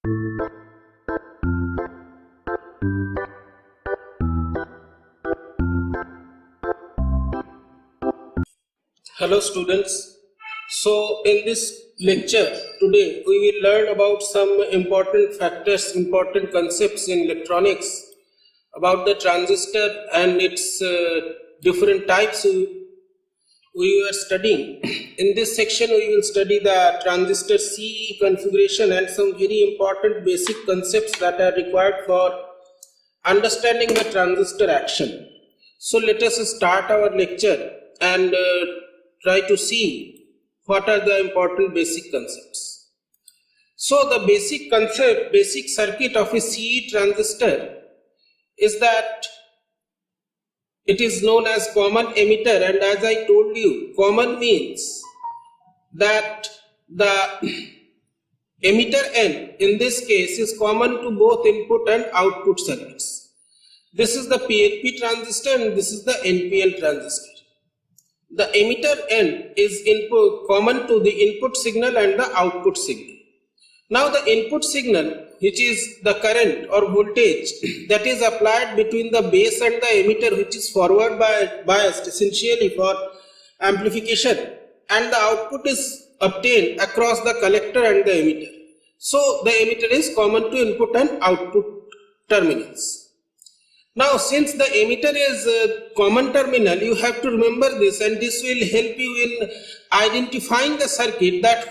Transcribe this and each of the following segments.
Hello students. So in this lecture today we will learn about some important factors, important concepts in electronics about the transistor and its different types we are studying. In this section we will study the transistor CE configuration and some very important basic concepts that are required for understanding the transistor action. So let us start our lecture and try to see what are the important basic concepts. So the basic concept, basic circuit of a CE transistor is that it is known as common emitter, and as I told you, common means that the emitter N in this case is common to both input and output circuits. This is the PNP transistor and this is the NPN transistor. The emitter N is common to the input signal and the output signal. Now the input signal, which is the current or voltage that is applied between the base and the emitter, which is forward biased essentially for amplification, and the output is obtained across the collector and the emitter. So the emitter is common to input and output terminals. Now since the emitter is a common terminal, you have to remember this, and this will help you in identifying the circuit that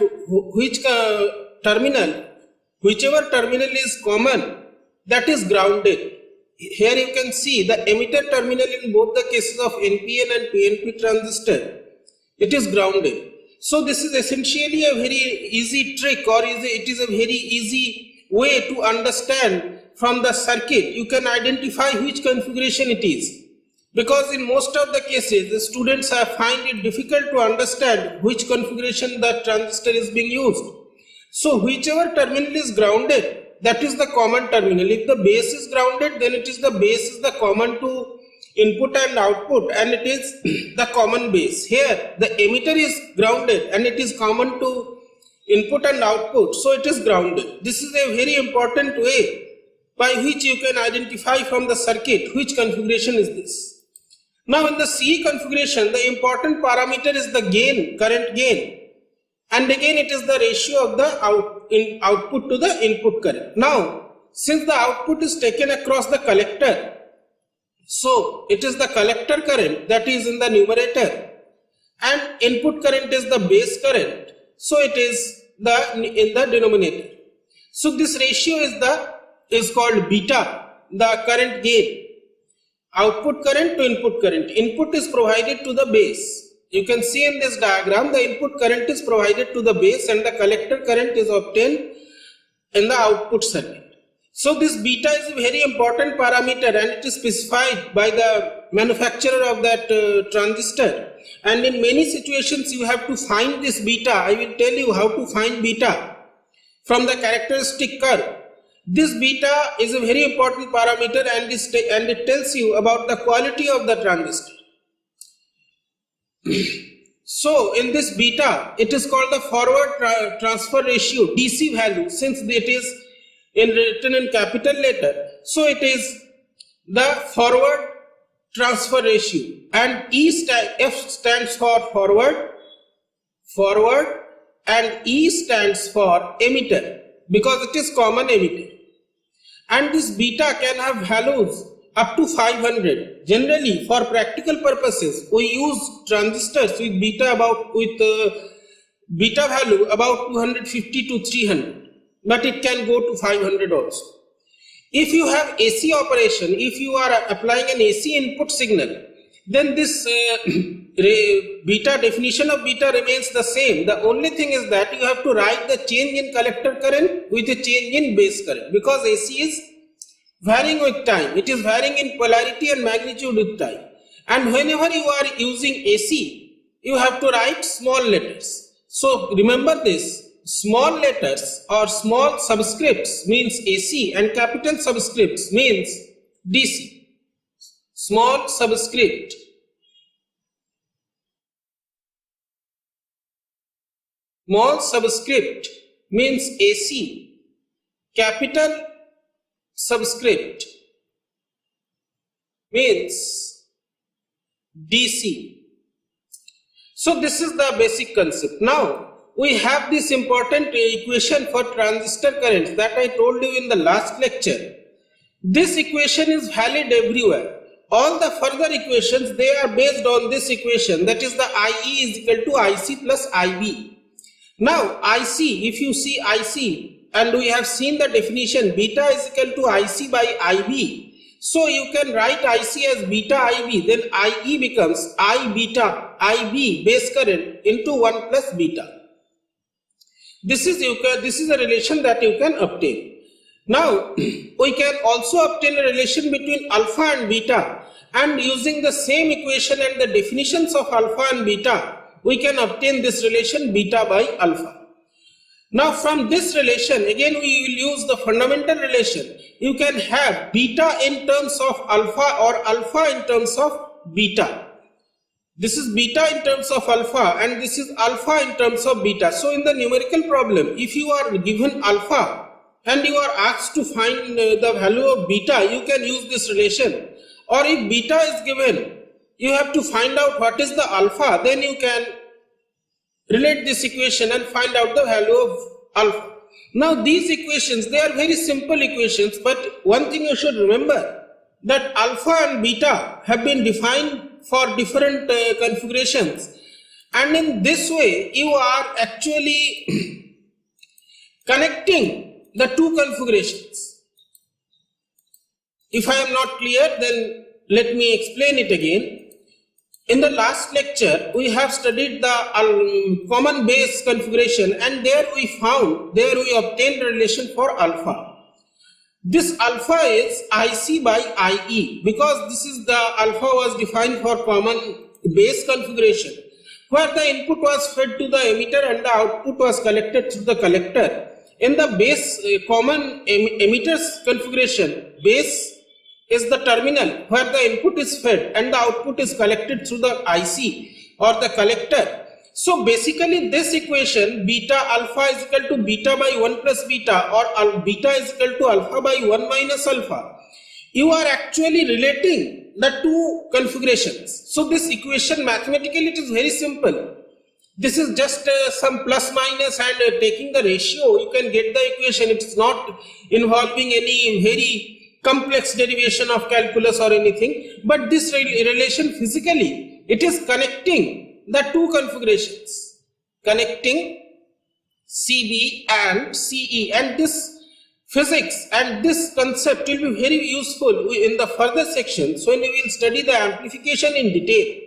whichever terminal is common, that is grounded. Here you can see the emitter terminal in both the cases of NPN and PNP transistor, it is grounded. So this is essentially a very easy trick, or it is a very easy way to understand from the circuit. You can identify which configuration it is, because in most of the cases the students find it difficult to understand which configuration the transistor is being used. So whichever terminal is grounded, that is the common terminal. If the base is grounded, then it is the base is the common to input and output, and it is the common base. Here the emitter is grounded and it is common to input and output, so it is grounded. This is a very important way by which you can identify from the circuit which configuration is this. Now in the CE configuration, the important parameter is the gain, current gain, and again it is the ratio of the output to the input current. Now since the output is taken across the collector, so it is the collector current that is in the numerator and input current is the base current, so it is in the denominator. So this ratio is called beta, the current gain, output current to input current. Input is provided to the base. You can see in this diagram the input current is provided to the base and the collector current is obtained in the output circuit. So this beta is a very important parameter and it is specified by the manufacturer of that transistor, and in many situations you have to find this beta. I will tell you how to find beta from the characteristic curve. This beta is a very important parameter and it tells you about the quality of the transistor. So in this beta, it is called the forward transfer ratio, DC value, since it is written in capital letter. So it is the forward transfer ratio, and F stands for forward, and E stands for emitter, because it is common emitter. And this beta can have values up to 500. Generally for practical purposes we use transistors with beta value about 250 to 300, but it can go to 500 also. If you have AC operation, if you are applying an AC input signal, then this definition of beta remains the same. The only thing is that you have to write the change in collector current with a change in base current, because AC is varying with time. It is varying in polarity and magnitude with time, and whenever you are using AC, you have to write small letters. So remember this, small letters or small subscripts means AC and capital subscripts means DC. Small subscript means AC capital subscript means DC. So this is the basic concept. Now we have this important equation for transistor currents that I told you in the last lecture. This equation is valid everywhere. All the further equations, they are based on this equation, that is the IE is equal to IC plus IB. Now IC, if you see IC, and we have seen the definition, beta is equal to IC by IB. So you can write IC as beta IB, then IE becomes I beta IB base current into 1 plus beta. This is a relation that you can obtain. Now we can also obtain a relation between alpha and beta, and using the same equation and the definitions of alpha and beta, we can obtain this relation beta by alpha. Now from this relation, again we will use the fundamental relation. You can have beta in terms of alpha or alpha in terms of beta. This is beta in terms of alpha and this is alpha in terms of beta. So in the numerical problem, if you are given alpha and you are asked to find the value of beta, you can use this relation. Or if beta is given, you have to find out what is the alpha, then you can relate this equation and find out the value of alpha. Now these equations, they are very simple equations, but one thing you should remember, that alpha and beta have been defined for different configurations, and in this way you are actually connecting the two configurations. If I am not clear, then let me explain it again. In the last lecture, we have studied the common base configuration, and there we obtained a relation for alpha. This alpha is IC by IE, because this is the alpha was defined for common base configuration, where the input was fed to the emitter and the output was collected through the collector. In the base common emitters configuration, base is the terminal where the input is fed and the output is collected through the IC or the collector. So basically this equation, beta alpha is equal to beta by 1 plus beta, or beta is equal to alpha by 1 minus alpha. You are actually relating the two configurations. So this equation, mathematically it is very simple. This is just some plus minus and taking the ratio, you can get the equation. It is not involving any very complex derivation of calculus or anything, but this relation physically, it is connecting the two configurations, connecting CB and CE, and this physics and this concept will be very useful in the further sections when we will study the amplification in detail.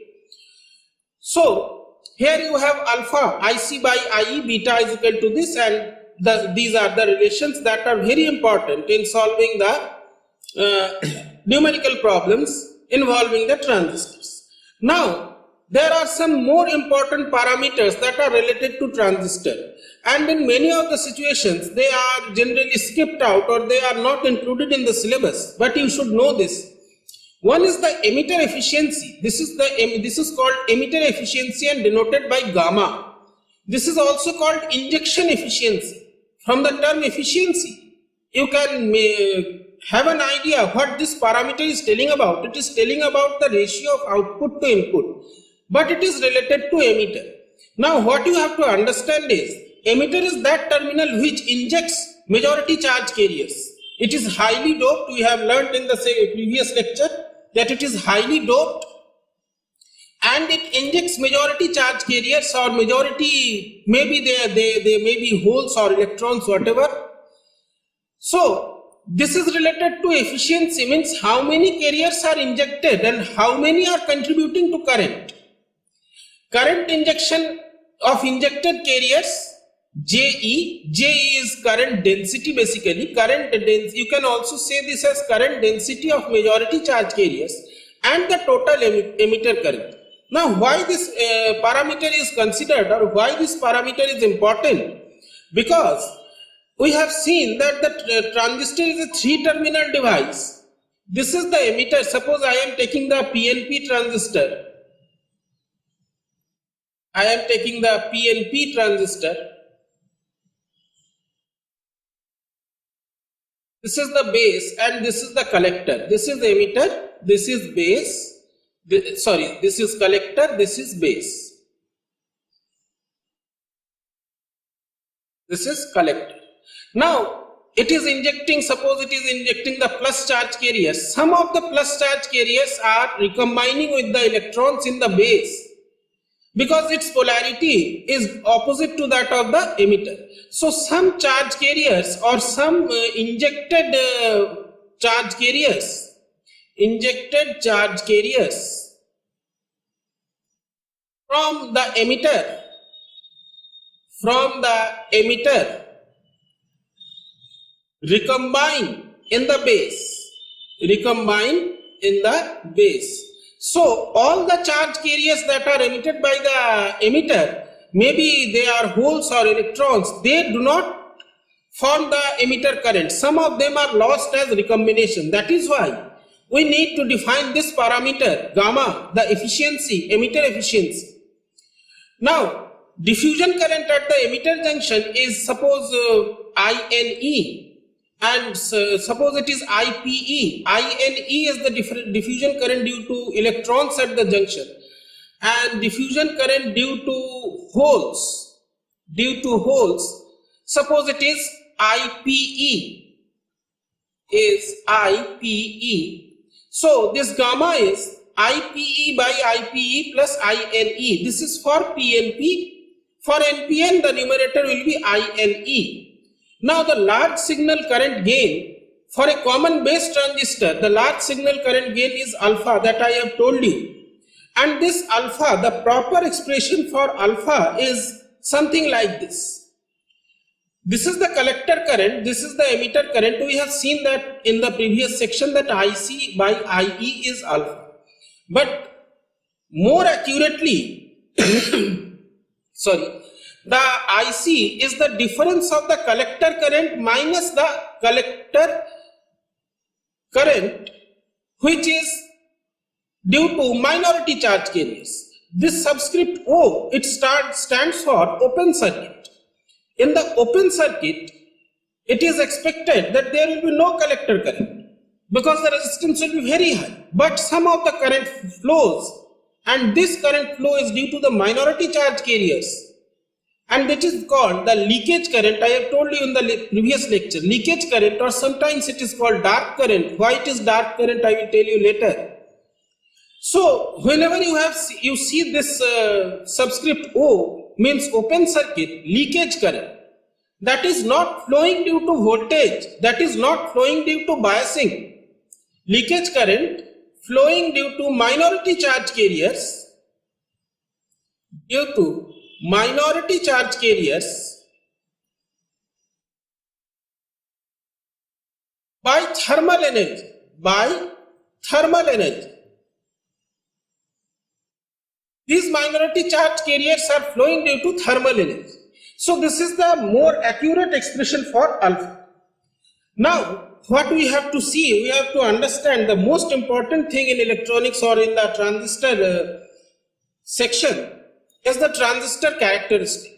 So here you have alpha IC by IE, beta is equal to this, and these are the relations that are very important in solving the numerical problems involving the transistors. Now there are some more important parameters that are related to transistor, and in many of the situations they are generally skipped out or they are not included in the syllabus, but you should know this. One is the emitter efficiency. This is called emitter efficiency and denoted by gamma. This is also called injection efficiency. From the term efficiency, you can have an idea what this parameter is telling about. It is telling about the ratio of output to input, but it is related to emitter. Now what you have to understand is, emitter is that terminal which injects majority charge carriers. It is highly doped. We have learned in the previous lecture that it is highly doped and it injects majority charge carriers, or majority, maybe they may be holes or electrons, whatever. So this is related to efficiency, means how many carriers are injected and how many are contributing to current. Current injection of injected carriers, JE is current density, basically current density. You can also say this as current density of majority charge carriers, and the total emitter current. Now why this parameter is considered, or why this parameter is important? Because we have seen that the transistor is a 3-terminal device. This is the emitter. Suppose I am taking the PNP transistor. I am taking the PNP transistor. This is the base and this is the collector. This is the emitter, this is base, this is collector, this is base. This is collector. Now, it is injecting, suppose it is injecting the plus charge carriers. Some of the plus charge carriers are recombining with the electrons in the base because its polarity is opposite to that of the emitter. So some charge carriers or some injected charge carriers from the emitter recombine in the base. So all the charge carriers that are emitted by the emitter, maybe they are holes or electrons, they do not form the emitter current. Some of them are lost as recombination. That is why we need to define this parameter gamma, the efficiency, emitter efficiency. Now, diffusion current at the emitter junction is suppose INE. And suppose it is IPE. INE is the diffusion current due to electrons at the junction, and diffusion current due to holes. Suppose it is IPE. So this gamma is IPE by IPE plus INE. This is for PNP. For NPN, the numerator will be INE. Now the large signal current gain for a common base transistor, the large signal current gain is alpha, that I have told you. And this alpha, the proper expression for alpha is something like this. This is the collector current, this is the emitter current. We have seen that in the previous section that IC by IE is alpha. But more accurately, the IC is the difference of the collector current minus the collector current, which is due to minority charge carriers. This subscript O, it stands for open circuit. In the open circuit, it is expected that there will be no collector current because the resistance will be very high. But some of the current flows, and this current flow is due to the minority charge carriers. And that is called the leakage current. I have told you in the previous lecture, leakage current, or sometimes it is called dark current. Why it is dark current, I will tell you later. So whenever you see this subscript O, means open circuit, leakage current, that is not flowing due to voltage, that is not flowing due to biasing. Leakage current flowing due to minority charge carriers, by thermal energy. These minority charge carriers are flowing due to thermal energy. So this is the more accurate expression for alpha. Now what we have to see, we have to understand the most important thing in electronics or in the transistor section is the transistor characteristic.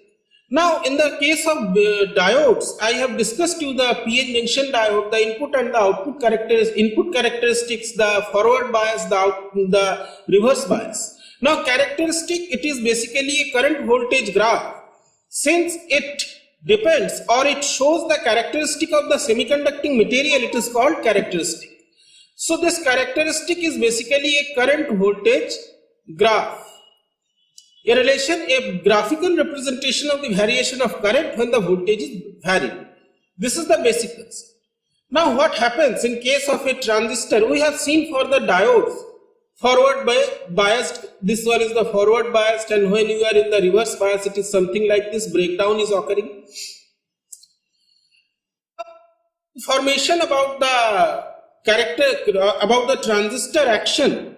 Now in the case of diodes, I have discussed you the PN junction diode, the input and the output characteristics, the forward bias, the reverse bias. Now characteristic, it is basically a current voltage graph. Since it depends or it shows the characteristic of the semiconducting material, it is called characteristic. So this characteristic is basically a current voltage graph. A graphical representation of the variation of current when the voltage is varying. This is the basic concept. Now what happens in case of a transistor? We have seen for the diodes, forward biased, this one is the forward biased, and when you are in the reverse bias, it is something like this, breakdown is occurring. Information about the transistor action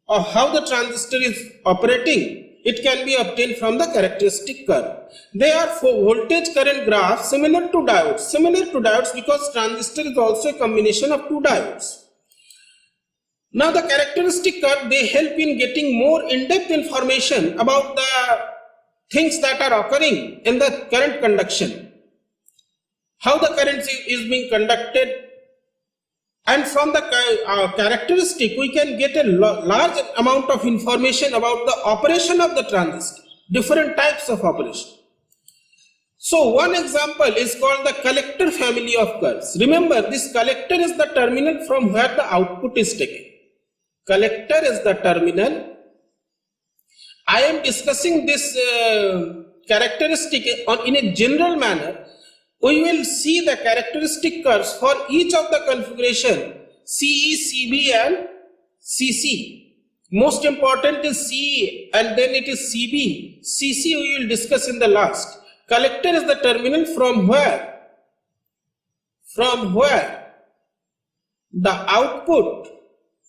or how the transistor is operating, it can be obtained from the characteristic curve. They are for voltage current graphs similar to diodes because transistor is also a combination of two diodes. Now the characteristic curve, they help in getting more in-depth information about the things that are occurring in the current conduction. How the current is being conducted And from the characteristic, we can get a large amount of information about the operation of the transistor, different types of operation. So one example is called the collector family of curves. Remember, this collector is the terminal from where the output is taken. Collector is the terminal. I am discussing this characteristic in a general manner. We will see the characteristic curves for each of the configuration CE, CB and CC. Most important is CE and then it is CB. CC we will discuss in the last. Collector is the terminal from where the output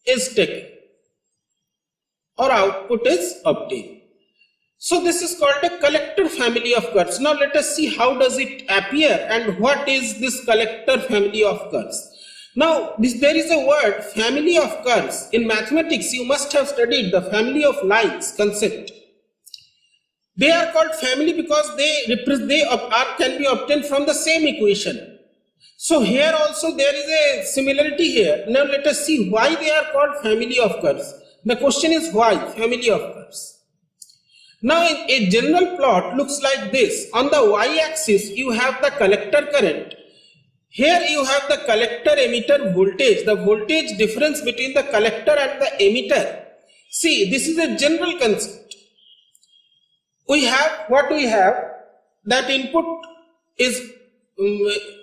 is taken or output is obtained. So this is called a collector family of curves. Now let us see how does it appear and what is this collector family of curves. Now there is a word family of curves. In mathematics you must have studied the family of lines concept. They are called family because they can be obtained from the same equation. So here also there is a similarity here. Now let us see why they are called family of curves. The question is why family of curves. Now a general plot looks like this. On the y-axis you have the collector current. Here you have the collector emitter voltage, the voltage difference between the collector and the emitter. See, this is a general concept. We have that input is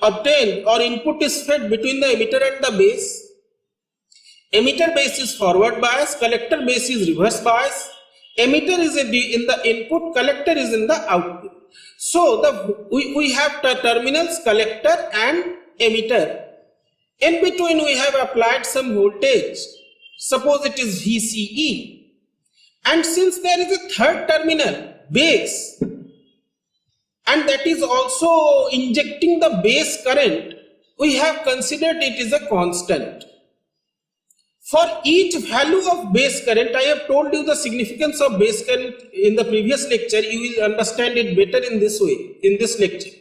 obtained or input is fed between the emitter and the base. Emitter base is forward bias, collector base is reverse bias. Emitter is in the input, collector is in the output. So we have the terminals collector and emitter. In between we have applied some voltage. Suppose it is VCE. And since there is a third terminal, base, and that is also injecting the base current, we have considered it is a constant. For each value of base current, I have told you the significance of base current in the previous lecture. You will understand it better in this way, in this lecture.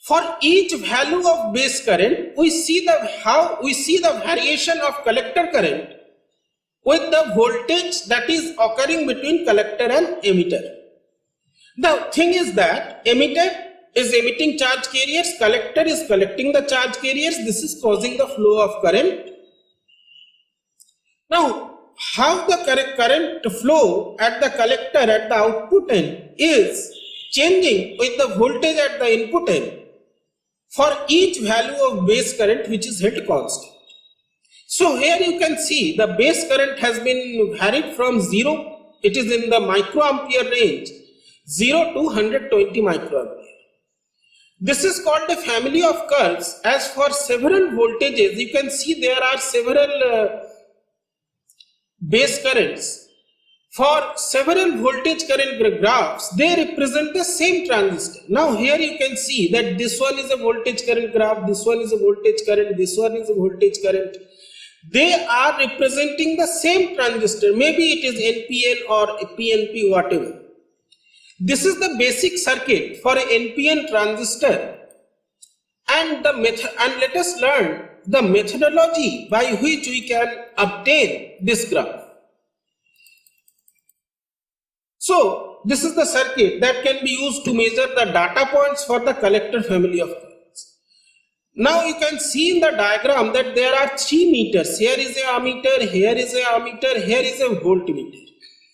For each value of base current, we see the variation of collector current with the voltage that is occurring between collector and emitter. The thing is that emitter is emitting charge carriers, collector is collecting the charge carriers. This is causing the flow of current. Now, how the current flow at the collector at the output end is changing with the voltage at the input end for each value of base current which is held constant. So here you can see the base current has been varied from 0, it is in the microampere range, 0 to 120 microampere. This is called a family of curves. As for several voltages, you can see there are several base currents. For several voltage current graphs, they represent the same transistor. Now here you can see that this one is a voltage current graph, this one is a voltage current, this one is a voltage current. They are representing the same transistor. Maybe it is NPN or PNP, whatever. This is the basic circuit for an NPN transistor. And let us learn the methodology by which we can obtain this graph. So this is the circuit that can be used to measure the data points for the collector family of curves. Now you can see in the diagram that there are 3 meters. Here is a ammeter, here is a ammeter, here is a voltmeter.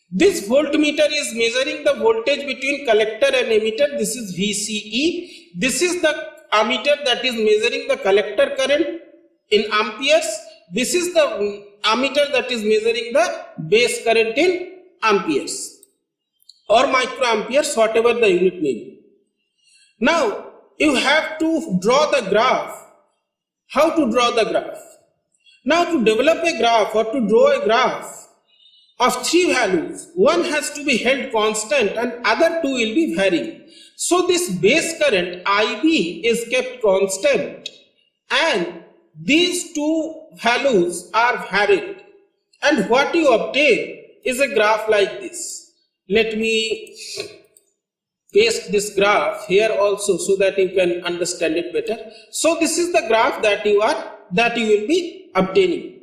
This voltmeter is measuring the voltage between collector and emitter. This is VCE. This is the ammeter that is measuring the collector current in amperes. This is the ammeter that is measuring the base current in amperes or microamperes, whatever the unit may be. Now you have to draw the graph. How to draw the graph? Now to develop a graph or to draw a graph of 3 values, one has to be held constant and other 2 will be varying. So this base current IB is kept constant and these 2 values are varied, and what you obtain is a graph like this. Let me paste this graph here also so that you can understand it better. So this is the graph that you are that you will be obtaining.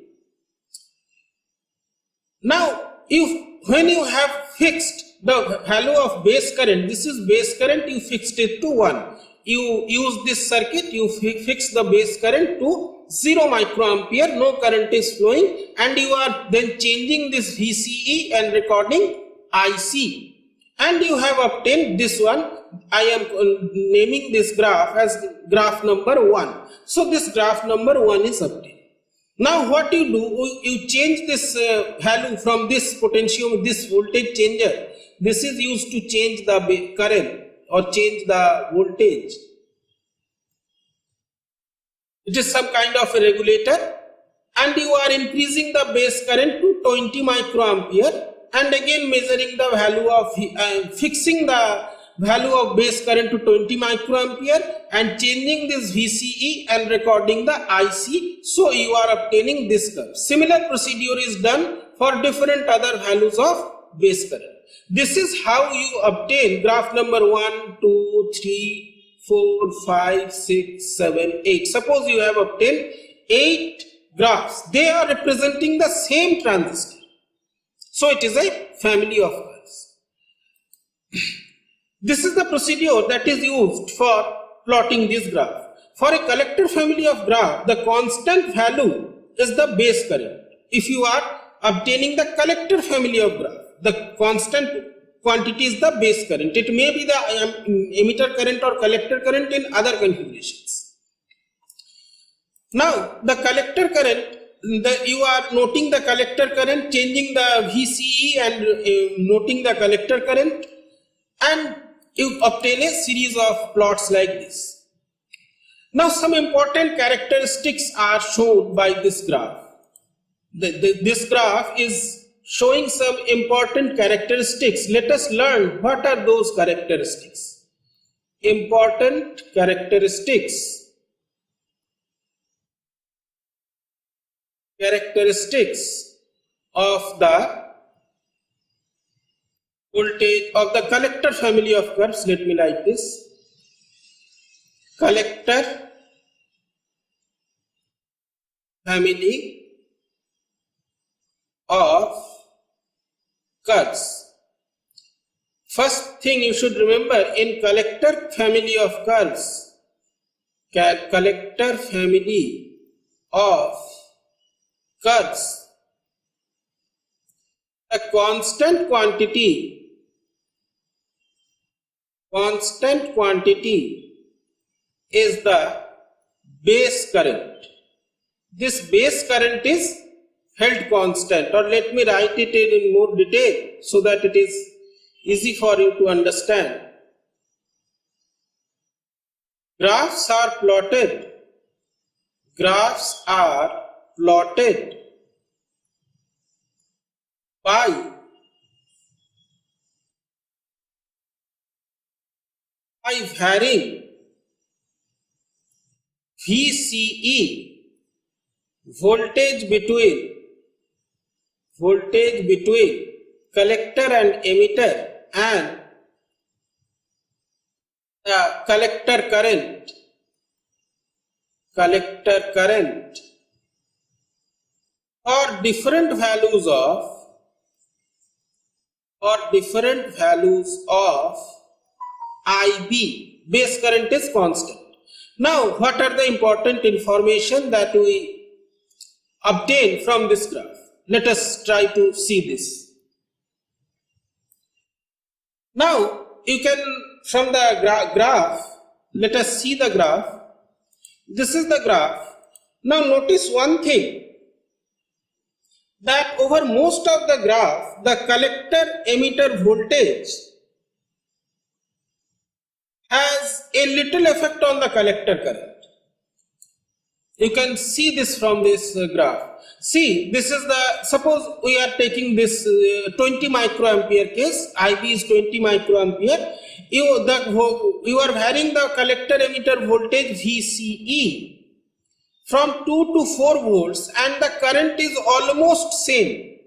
Now, when you have fixed the value of base current, this is base current, you fixed it to 1. You use this circuit, you fix the base current to 0 microampere, no current is flowing, and you are then changing this VCE and recording IC. And you have obtained this one. I am naming this graph as graph number 1. So this graph number 1 is obtained. Now what you do, you change this value from this potential, this voltage changer. This is used to change the current or change the voltage. It is some kind of a regulator, and you are increasing the base current to 20 microampere, and again measuring the value of fixing the value of base current to 20 microampere and changing this VCE and recording the IC. So you are obtaining this curve. Similar procedure is done for different other values of base current. This is how you obtain graph number 1, 2, 3, 4, 5, 6, 7, 8. Suppose you have obtained 8 graphs. They are representing the same transistor. So it is a family of curves. This is the procedure that is used for plotting this graph. For a collector family of graph, the constant value is the base current. If you are obtaining the collector family of graph, the constant quantity is the base current. It may be the emitter current or collector current in other configurations. Now the collector current, you are noting the collector current, changing the VCE and noting the collector current, and you obtain a series of plots like this. Now some important characteristics are shown by this graph. This graph is showing some important characteristics. Let us learn what are those characteristics. Important characteristics. Characteristics of the voltage of the collector family of curves. Let me write this. Collector family of curves. First thing you should remember, in collector family of curves, collector family of curves, a constant quantity is the base current. This base current is held constant, or let me write it in more detail so that it is easy for you to understand. Graphs are plotted by varying VCE, voltage between collector and emitter, and the collector current or different values of IB. Base current is constant. Now what are the important information that we obtain from this graph? Let us try to see this. Now you can, from the graph, let us see the graph. This is the graph. Now notice one thing, that over most of the graph, the collector emitter voltage has a little effect on the collector current. You can see this from this graph. See, this is the, suppose we are taking this 20 microampere case, IB is 20 microampere. You are varying the collector emitter voltage VCE from 2 to 4 volts, and the current is almost same.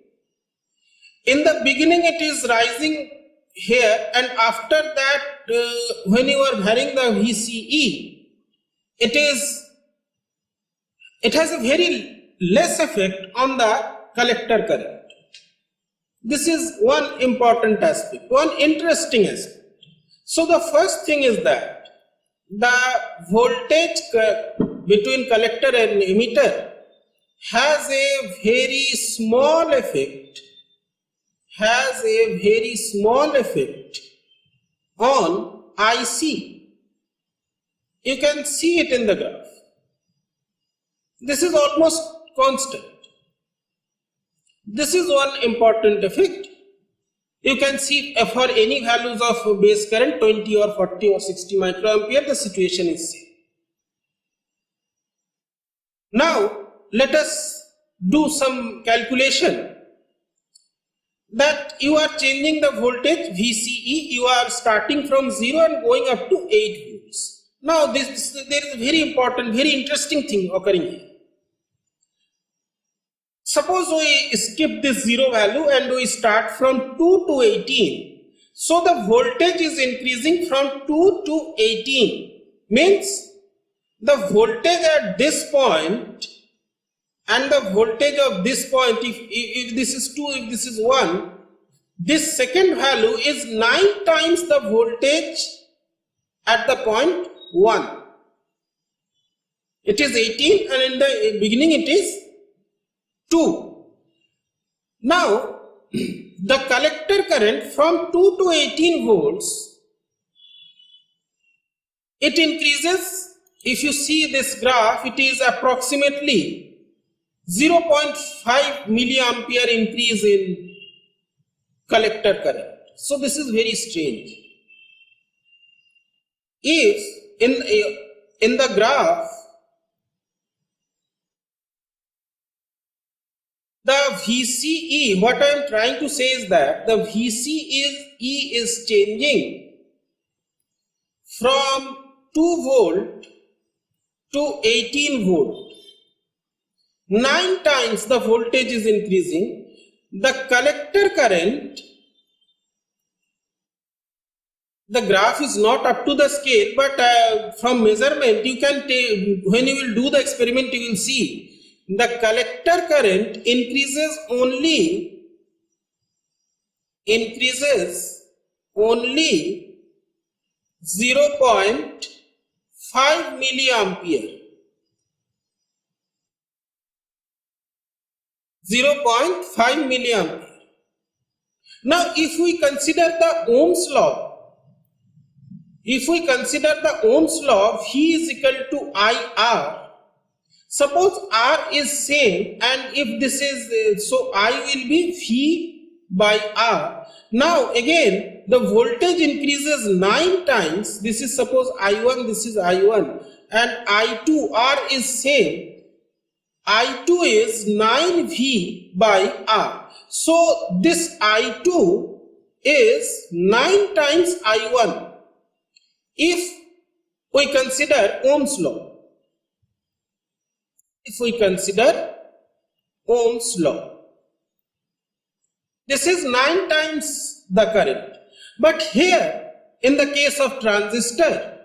In the beginning it is rising here, and after that when you are varying the VCE, it is it has a very less effect on the collector current. This is one important aspect, one interesting aspect. So the first thing is that the voltage between collector and emitter has a very small effect, on IC. You can see it in the graph. This is almost constant. This is one important effect. You can see for any values of base current 20 or 40 or 60 microampere, the situation is same. Now let us do some calculation that you are changing the voltage VCE, you are starting from 0 and going up to 8 volts. Now there is a very important, very interesting thing occurring here. Suppose we skip this 0 value and we start from 2 to 18. So the voltage is increasing from 2 to 18. Means the voltage at this point and the voltage of this point, if this is 2, if this is 1, this second value is 9 times the voltage at the point 1. It is 18 and in the beginning it is 2. Now the collector current from 2 to 18 volts, it increases. If you see this graph, it is approximately 0.5 milliampere increase in collector current. So this is very strange. If in the graph the VCE, what I am trying to say is that the VCE is changing from 2 volt to 18 volt. 9 times the voltage is increasing. The collector current, the graph is not up to the scale, but from measurement you can take, when you will do the experiment you will see the collector current increases only 0.5 milliampere. 0.5 milliampere. Now if we consider the Ohm's law, V is equal to IR. Suppose R is same and if this is, so I will be V by R. Now again the voltage increases 9 times. This is suppose I1, this is I1 and I2, R is same. I2 is 9V by R. So this I2 is 9 times I1 if we consider Ohm's law. This is 9 times the current. But here in the case of transistor,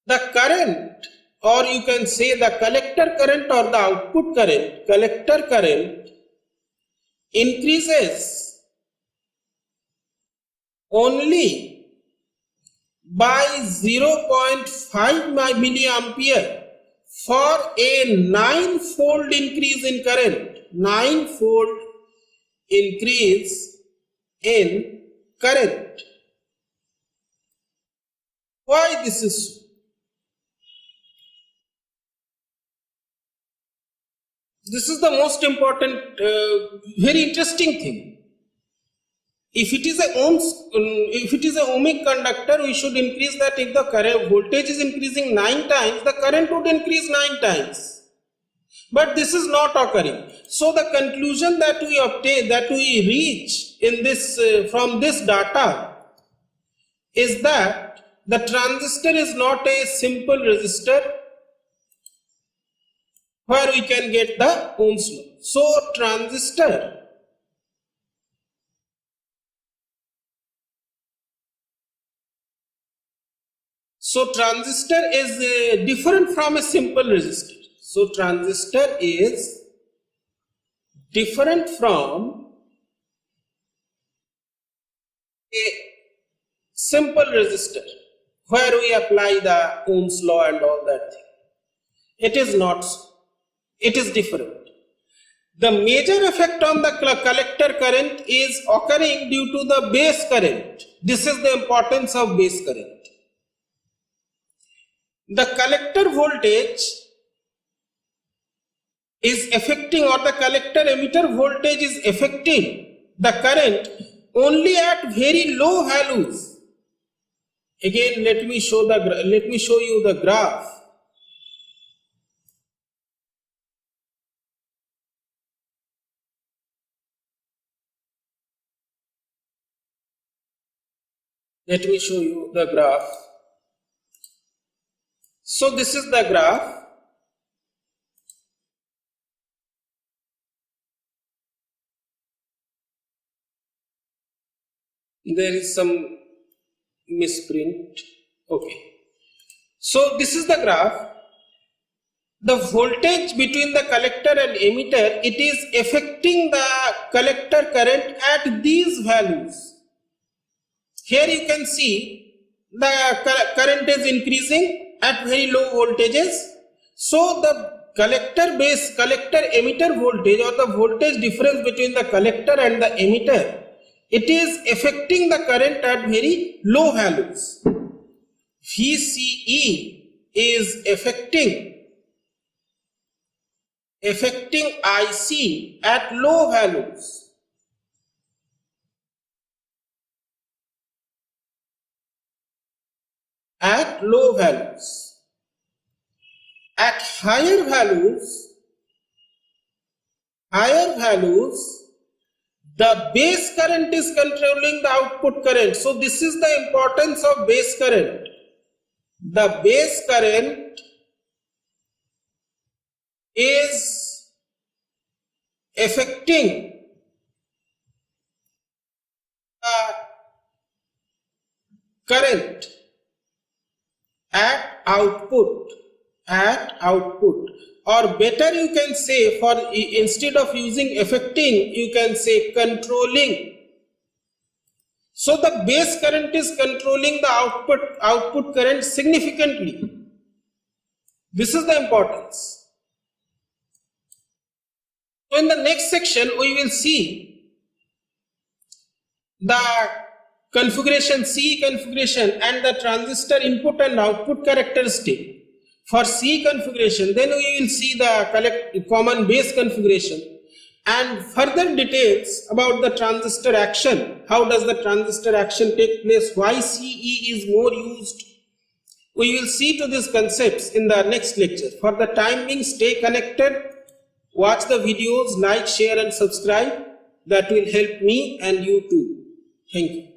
the current, or you can say the collector current or the output current, collector current increases only by 0.5 milliampere for a 9-fold increase in current. 9-fold increase in current. Why this is so? This is the most important, very interesting thing. If it is a ohmic conductor, we should increase that. If the current voltage is increasing 9 times, the current would increase 9 times. But this is not occurring. So the conclusion that we obtain, that we reach in this from this data is that the transistor is not a simple resistor where we can get the Ohm's law. So transistor So transistor is different from a simple resistor. So transistor is different from a simple resistor where we apply the Ohm's law and all that thing. It is not so. It is different. The major effect on the collector current is occurring due to the base current. This is the importance of base current. The collector voltage is affecting, or the collector emitter voltage is affecting the current only at very low values. Again, let me show you the graph. Let me show you the graph. So this is the graph. There is some misprint. Okay. So this is the graph. The voltage between the collector and emitter, it is affecting the collector current at these values. Here you can see the current is increasing at very low voltages. So the collector emitter voltage, or the voltage difference between the collector and the emitter, it is affecting the current at very low values. VCE is affecting IC at low values. At low values. At higher values, the base current is controlling the output current. So this is the importance of base current. The base current is affecting the current at output, or better you can say, for instead of using affecting, you can say controlling. So the base current is controlling the output current significantly. This is the importance. So in the next section we will see the configuration, C configuration, and the transistor input and output characteristic. For C configuration, then we will see the common base configuration and further details about the transistor action. How does the transistor action take place? Why CE is more used? We will see to these concepts in the next lecture. For the time being, stay connected, watch the videos, like, share and subscribe. That will help me and you too. Thank you.